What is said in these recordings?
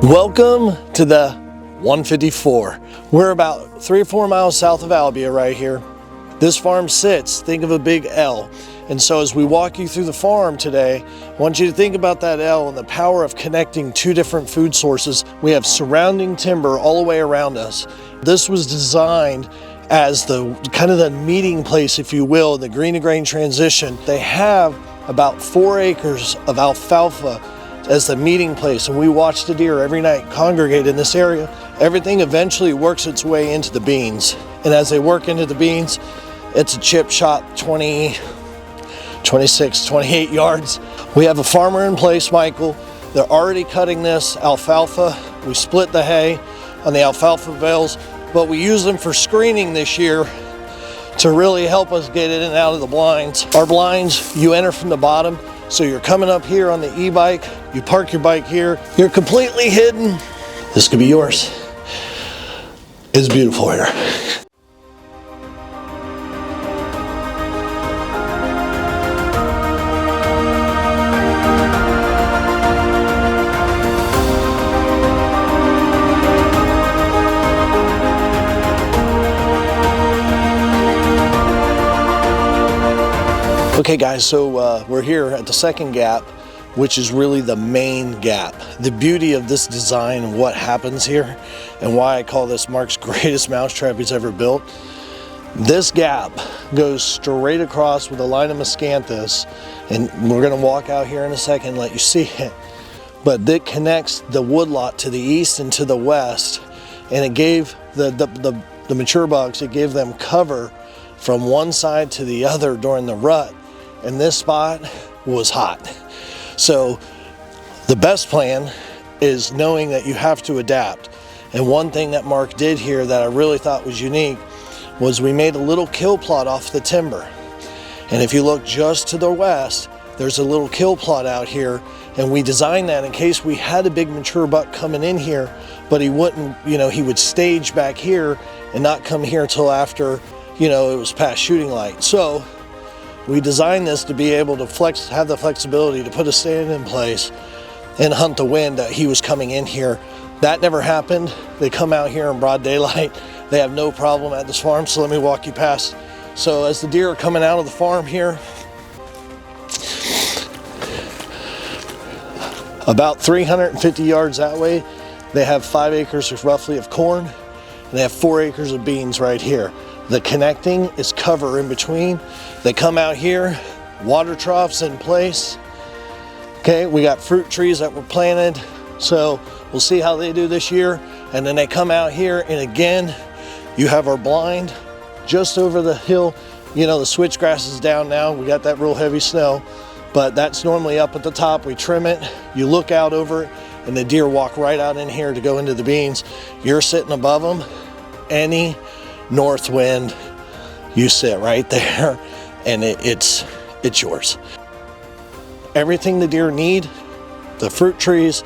Welcome to the 154. We're about 3 or 4 miles south of Albia right here. This farm sits, think of a big L. And so as we walk you through the farm today, I want you to think about that L and the power of connecting two different food sources. We have surrounding timber all the way around us. This was designed as the kind of the meeting place, if you will, the green to grain transition. They have about 4 acres of alfalfa as the meeting place, and we watch the deer every night congregate in this area. Everything eventually works its way into the beans, and as they work into the beans, it's a chip shot 20, 26, 28 yards. We have a farmer in place, Michael. They're already cutting this alfalfa. We split the hay on the alfalfa bales, but we use them for screening this year to really help us get in and out of the blinds. Our blinds, you enter from the bottom. So you're coming up here on the e-bike, you park your bike here, you're completely hidden. This could be yours. It's beautiful here. Okay guys, so we're here at the second gap, which is really the main gap. The beauty of this design and what happens here, and why I call this Mark's greatest mousetrap he's ever built. This gap goes straight across with a line of miscanthus, and we're gonna walk out here in a second and let you see it. But that connects the woodlot to the east and to the west, and it gave the mature bucks, it gave them cover from one side to the other during the rut. And this spot was hot. So the best plan is knowing that you have to adapt. And one thing that Mark did here that I really thought was unique was we made a little kill plot off the timber. And if you look just to the west, there's a little kill plot out here. And we designed that in case we had a big mature buck coming in here, but he wouldn't, he would stage back here and not come here till after, it was past shooting light. So we designed this to be able to have the flexibility to put a stand in place and hunt the wind that he was coming in here. That never happened. They come out here in broad daylight. They have no problem at this farm, so let me walk you past. So as the deer are coming out of the farm here, about 350 yards that way, they have 5 acres roughly of corn, and they have 4 acres of beans right here. The connecting is cover in between. They come out here, water troughs in place. Okay, we got fruit trees that were planted, so we'll see how they do this year. And then they come out here, and again, you have our blind just over the hill. The switchgrass is down now. We got that real heavy snow, but that's normally up at the top. We trim it, you look out over it, and the deer walk right out in here to go into the beans. You're sitting above them. Any north wind, you sit right there, and it's yours. Everything the deer need, the fruit trees,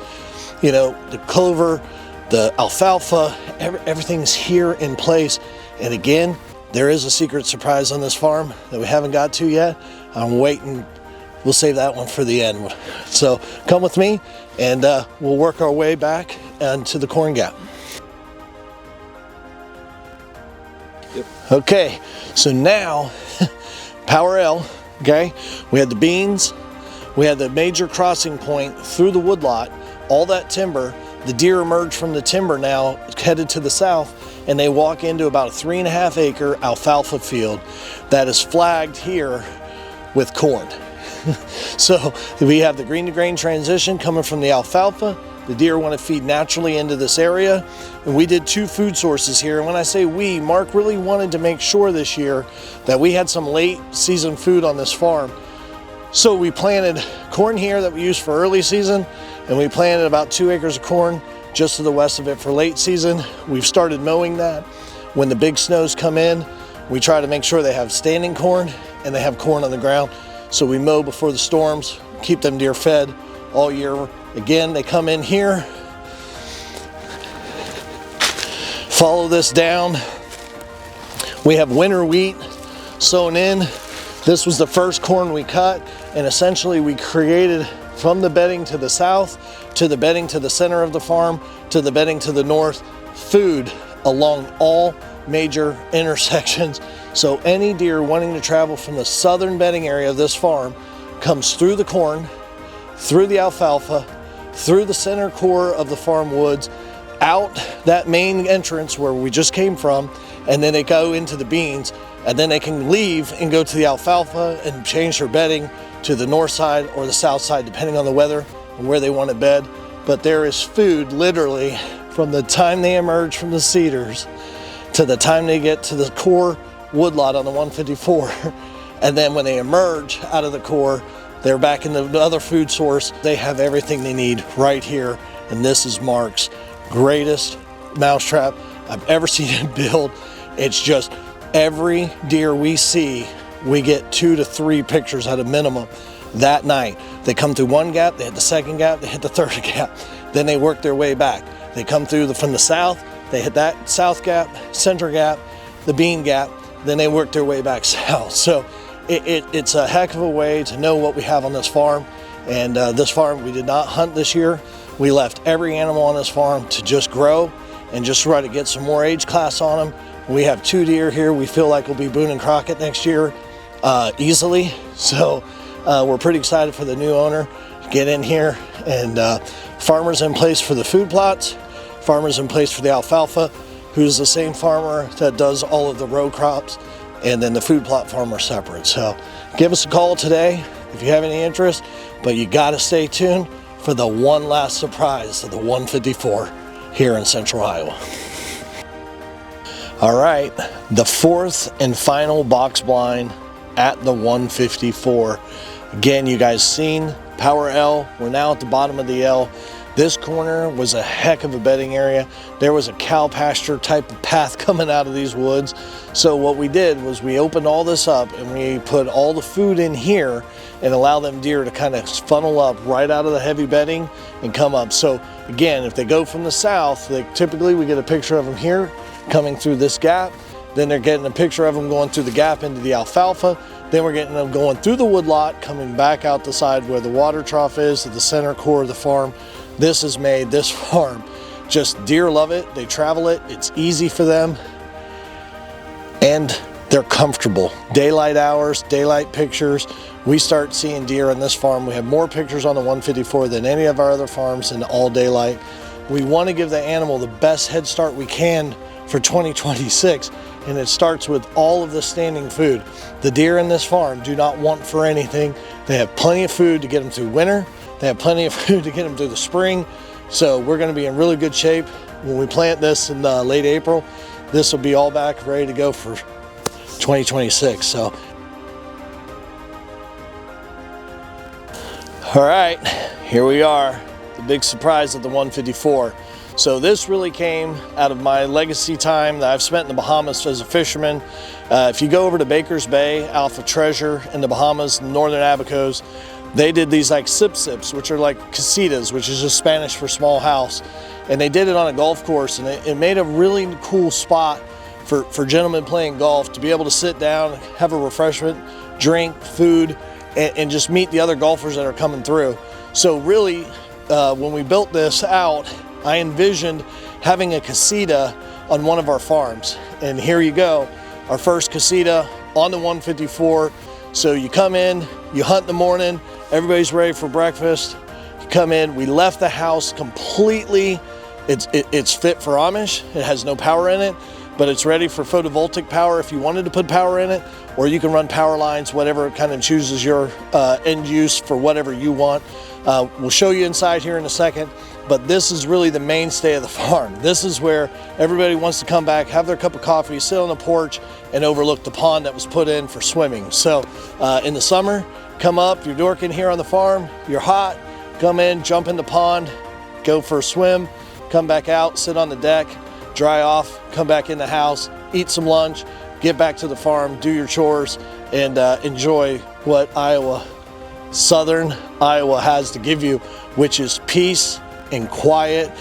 the clover, the alfalfa, everything's here in place. And again, there is a secret surprise on this farm that we haven't got to yet. I'm waiting. We'll save that one for the end. So come with me, and we'll work our way back to the corn gap. Okay, so now, Power L, okay? We had the beans, we had the major crossing point through the woodlot, all that timber. The deer emerge from the timber now, headed to the south, and they walk into about a 3.5 acre alfalfa field that is flagged here with corn. So we have the green to grain transition coming from the alfalfa. The deer want to feed naturally into this area, and we did 2 food sources here. And when I say we, Mark really wanted to make sure this year that we had some late season food on this farm. So we planted corn here that we used for early season, and we planted about 2 acres of corn just to the west of it for late season. We've started mowing that. When the big snows come in, we try to make sure they have standing corn and they have corn on the ground. So we mow before the storms, keep them deer fed all year. Again, they come in here, follow this down. We have winter wheat sown in. This was the first corn we cut, and essentially we created from the bedding to the south to the bedding to the center of the farm, to the bedding to the north, food along all major intersections. So any deer wanting to travel from the southern bedding area of this farm comes through the corn, through the alfalfa, through the center core of the farm woods, out that main entrance where we just came from, and then they go into the beans, and then they can leave and go to the alfalfa and change their bedding to the north side or the south side, depending on the weather and where they want to bed. But there is food literally from the time they emerge from the cedars to the time they get to the core woodlot on the 154. And then when they emerge out of the core, they're back in the other food source. They have everything they need right here. And this is Mark's greatest mousetrap I've ever seen him build. It's just every deer we see, we get 2 to 3 pictures at a minimum that night. They come through one gap, they hit the second gap, they hit the third gap. Then they work their way back. They come through from the south, they hit that south gap, center gap, the bean gap, then they work their way back south. So it's a heck of a way to know what we have on this farm. And this farm, we did not hunt this year. We left every animal on this farm to just grow and just try to get some more age class on them. We have 2 deer here. We feel like we'll be Boone and Crockett next year easily. So we're pretty excited for the new owner to get in here. And farmers in place for the food plots, farmers in place for the alfalfa, who's the same farmer that does all of the row crops, and then the food plot farmer separate. So give us a call today if you have any interest, but you got to stay tuned for the one last surprise of the 154 here in Central Iowa. All right, the 4th and final box blind at the 154. Again, you guys seen power L. We're now at the bottom of the L. This corner was a heck of a bedding area. There was a cow pasture type of path coming out of these woods. So what we did was we opened all this up and we put all the food in here and allow them deer to kind of funnel up right out of the heavy bedding and come up. So again, if they go from the south, typically we get a picture of them here coming through this gap. Then they're getting a picture of them going through the gap into the alfalfa. Then we're getting them going through the woodlot, coming back out the side where the water trough is at the center core of the farm. This has made this farm, just deer love it. They travel it. It's easy for them. And they're comfortable. Daylight hours, daylight pictures. We start seeing deer on this farm. We have more pictures on the 154 than any of our other farms in all daylight. We want to give the animal the best head start we can for 2026. And it starts with all of the standing food. The deer in this farm do not want for anything. They have plenty of food to get them through winter. They have plenty of food to get them through the spring. So we're going to be in really good shape when we plant this in late April. This will be all back ready to go for 2026. So, all right, here we are, the big surprise of the 154. So this really came out of my legacy time that I've spent in the Bahamas as a fisherman. If you go over to Baker's Bay, Alpha Treasure in the Bahamas, Northern Abacos, they did these like sip-sips, which are like Cassitas, which is just Spanish for small house. And they did it on a golf course, and it made a really cool spot for gentlemen playing golf to be able to sit down, have a refreshment, drink, food, and just meet the other golfers that are coming through. So really, when we built this out, I envisioned having a Cassita on one of our farms. And here you go, our first Cassita on the 154. So you come in, you hunt in the morning, everybody's ready for breakfast. You come in, we left the house completely, it's fit for Amish, it has no power in it, but it's ready for photovoltaic power if you wanted to put power in it, or you can run power lines, whatever kind of chooses your end use for whatever you want. We'll show you inside here in a second, but this is really the mainstay of the farm. This is where everybody wants to come back, have their cup of coffee, sit on the porch, and overlook the pond that was put in for swimming. So in the summer, come up, you're dorking here on the farm, you're hot, come in, jump in the pond, go for a swim, come back out, sit on the deck, dry off, come back in the house, eat some lunch, get back to the farm, do your chores, and enjoy what southern Iowa has to give you, which is peace and quiet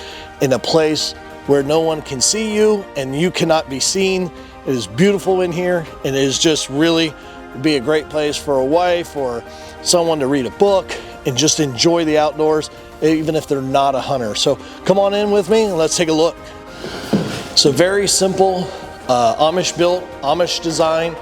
in a place where no one can see you and you cannot be seen. It is beautiful in here, and it is just really be a great place for a wife or someone to read a book and just enjoy the outdoors even if they're not a hunter. So come on in with me and let's take a look. So very simple, Amish built, Amish design,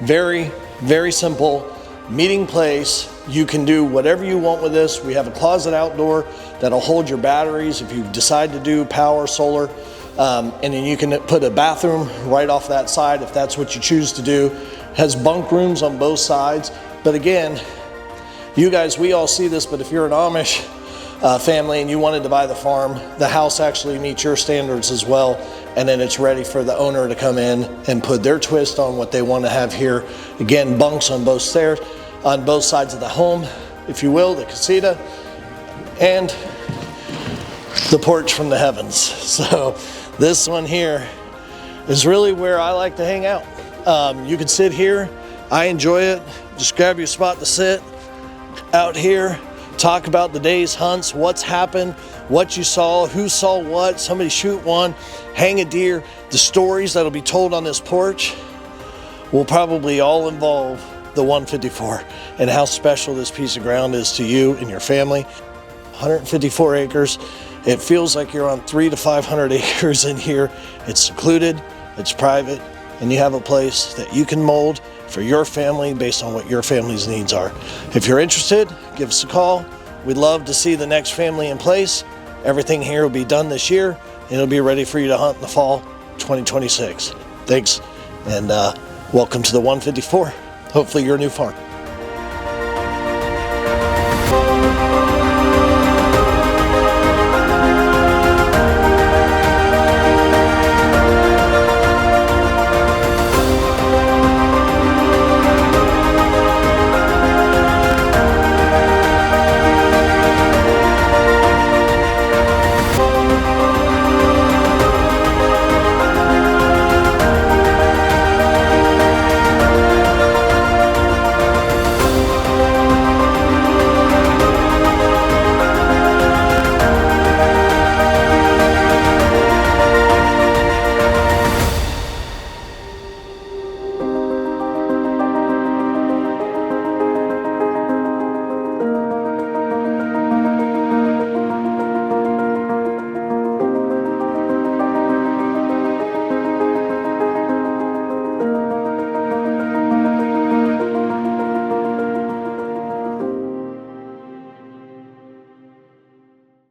very, very simple meeting place. You can do whatever you want with this. We have a closet outdoor that'll hold your batteries if you decide to do power, solar. And then you can put a bathroom right off that side if that's what you choose to do. It has bunk rooms on both sides. But again, you guys, we all see this, but if you're an Amish family and you wanted to buy the farm, the house actually meets your standards as well. And then it's ready for the owner to come in and put their twist on what they want to have here. Again, bunks on both stairs, on both sides of the home, if you will, the Cassita, and the porch from the heavens. So this one here is really where I like to hang out. You can sit here. I enjoy it. Just grab your spot to sit out here, talk about the day's hunts, what's happened, what you saw, who saw what, somebody shoot one, hang a deer. The stories that'll be told on this porch will probably all involve the 154 and how special this piece of ground is to you and your family. 154 acres. It feels like you're on 300 to 500 acres in here. It's secluded, it's private, and you have a place that you can mold for your family based on what your family's needs are. If you're interested, give us a call. We'd love to see the next family in place. Everything here will be done this year, and it'll be ready for you to hunt in the fall 2026. Thanks, and welcome to the 154. Hopefully your new farm.